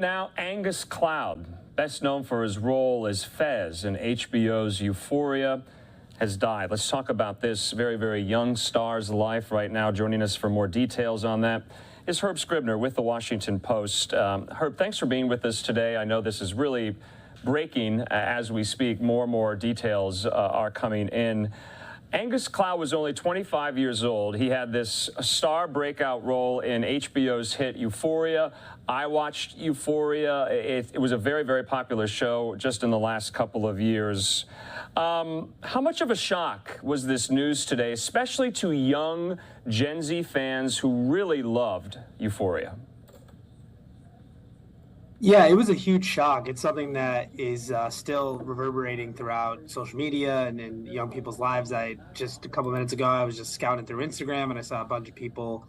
Now, Angus Cloud, best known for his role as Fez in HBO's Euphoria, has died. Let's talk about this very, very young star's life right now. Joining us for more details on that is Herb Scribner with The Washington Post. Herb, thanks for being with us today. I know this is really breaking as we speak. More and more details are coming in. Angus Cloud was only 25 years old. He had this star breakout role in HBO's hit Euphoria. I watched Euphoria. It was a very, very popular show just in the last couple of years. How much of a shock was this news today, especially to young Gen Z fans who really loved Euphoria? Yeah, it was a huge shock. It's something that is still reverberating throughout social media and in young people's lives. Just a couple minutes ago, I was just scouting through Instagram and I saw a bunch of people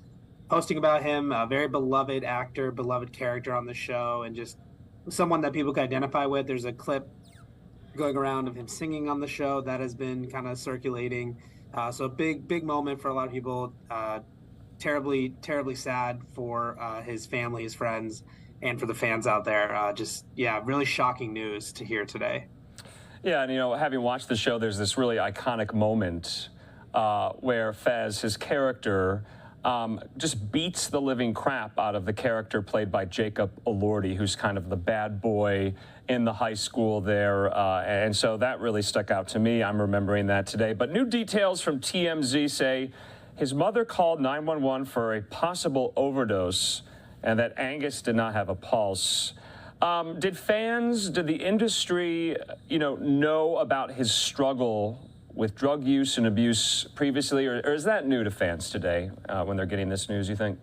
posting about him, a very beloved actor, beloved character on the show, and just someone that people could identify with. There's a clip going around of him singing on the show that has been kind of circulating. So a big moment for a lot of people. Terribly, terribly sad for his family, his friends, and for the fans out there. Really shocking news to hear today. Yeah, and having watched the show, there's this really iconic moment where Fez, his character, just beats the living crap out of the character played by Jacob Elordi, who's kind of the bad boy in the high school there. And so that really stuck out to me. I'm remembering that today. But new details from TMZ say his mother called 911 for a possible overdose and that Angus did not have a pulse. Did the industry, know about his struggle with drug use and abuse previously, or is that new to fans today when they're getting this news, you think?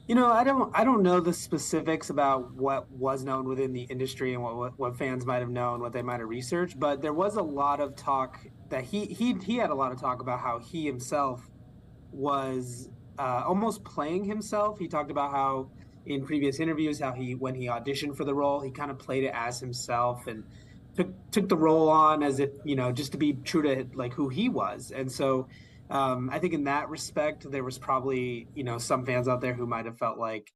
I don't know the specifics about what was known within the industry and what fans might have known, what they might have researched, but there was a lot of talk that he had a lot of talk about how he himself was almost playing himself. He talked about how in previous interviews, how when he auditioned for the role, he kind of played it as himself and took the role on as if, just to be true to like who he was. And so I think in that respect, there was probably, some fans out there who might have felt like,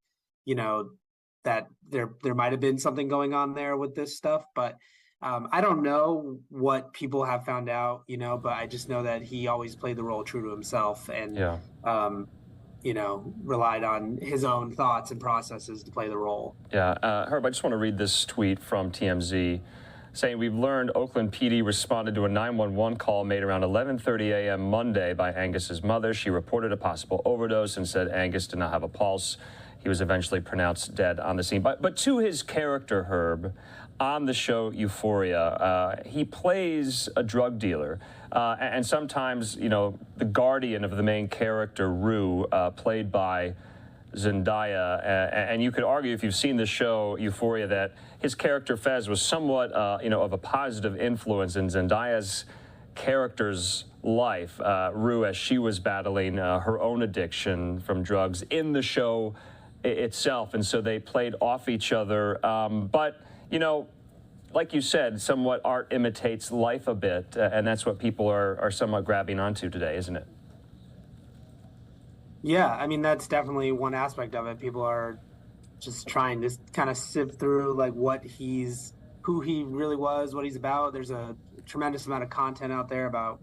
that there might have been something going on there with this stuff. But I don't know what people have found out, but I just know that he always played the role true to himself and, relied on his own thoughts and processes to play the role. Yeah. Herb, I just want to read this tweet from TMZ saying, "We've learned Oakland PD responded to a 911 call made around 11:30 a.m. Monday by Angus's mother. She reported a possible overdose and said Angus did not have a pulse. He was eventually pronounced dead on the scene." But to his character, Herb, on the show Euphoria, he plays a drug dealer. And sometimes, the guardian of the main character, Rue, played by Zendaya, and you could argue if you've seen the show Euphoria that his character Fez was somewhat, of a positive influence in Zendaya's character's life, Rue, as she was battling her own addiction from drugs in the show itself, and so they played off each other. But like you said, somewhat art imitates life a bit, and that's what people are somewhat grabbing onto today, isn't it? Yeah, I mean, that's definitely one aspect of it. People are just trying to kind of sift through like who he really was, what he's about. There's a tremendous amount of content out there about,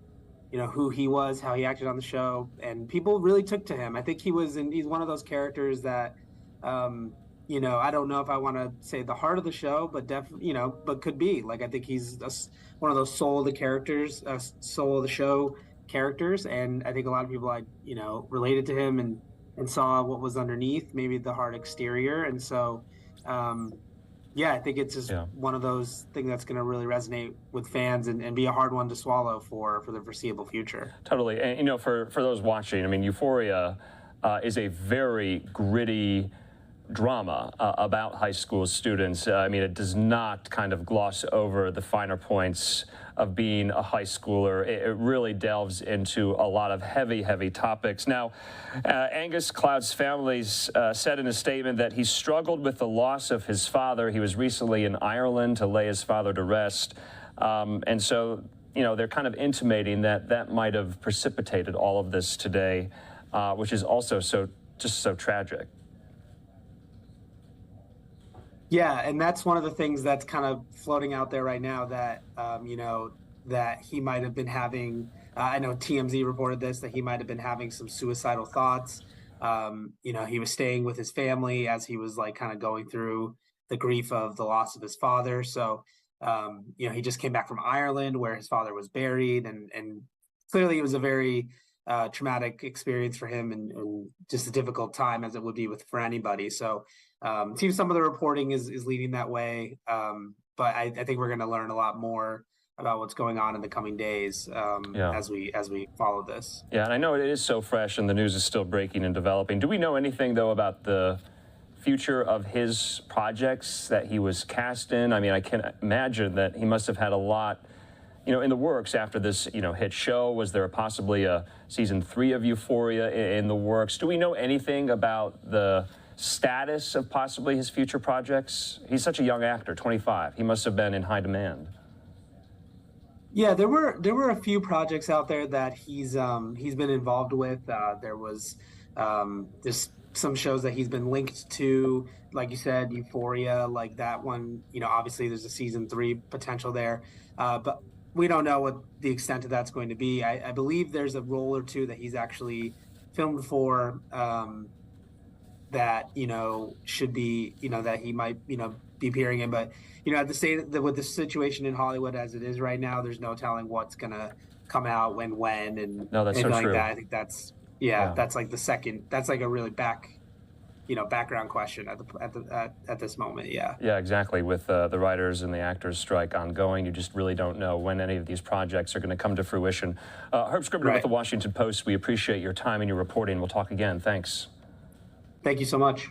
who he was, how he acted on the show, and people really took to him. I think he's one of those characters that, I don't know if I want to say the heart of the show, but definitely, but could be. Like, I think he's one of those soul of the show characters, and I think a lot of people related to him and saw what was underneath, maybe the hard exterior. And so I think it's just one of those things that's going to really resonate with fans and be a hard one to swallow for the foreseeable future. Totally. And for those watching, I mean, Euphoria is a very gritty drama about high school students. I mean, it does not kind of gloss over the finer points of being a high schooler. It really delves into a lot of heavy topics. Now, Angus Cloud's family said in a statement that he struggled with the loss of his father. He was recently in Ireland to lay his father to rest. And so, they're kind of intimating that might have precipitated all of this today, which is also so tragic. Yeah, and that's one of the things that's kind of floating out there right now that that he might have been having. I know TMZ reported this that he might have been having some suicidal thoughts. He was staying with his family as he was like kind of going through the grief of the loss of his father. So he just came back from Ireland where his father was buried, and clearly it was a very traumatic experience for him, and just a difficult time as it would be for anybody. So it seems some of the reporting is leading that way, but I think we're going to learn a lot more about what's going on in the coming days Yeah. as we follow this. Yeah, and I know it is so fresh and the news is still breaking and developing. Do we know anything, though, about the future of his projects that he was cast in? I mean, I can imagine that he must have had a lot, in the works after this, hit show. Was there possibly a season 3 of Euphoria in the works? Do we know anything about the status of possibly his future projects? He's such a young actor, 25. He must have been in high demand. Yeah, there were a few projects out there that he's been involved with. There was just some shows that he's been linked to, like you said, Euphoria, like that one. Obviously there's a season 3 potential there, but we don't know what the extent of that's going to be. I believe there's a role or two that he's actually filmed for that should be that he might be appearing in, but at the state with the situation in Hollywood as it is right now, there's no telling what's gonna come out when and No, that's so like true. that. I think that's like the second. That's like a really background question at this moment. Yeah. Yeah, exactly. With the writers and the actors strike ongoing, you just really don't know when any of these projects are going to come to fruition. Herb Scribner with the Washington Post, we appreciate your time and your reporting. We'll talk again. Thanks. Thank you so much.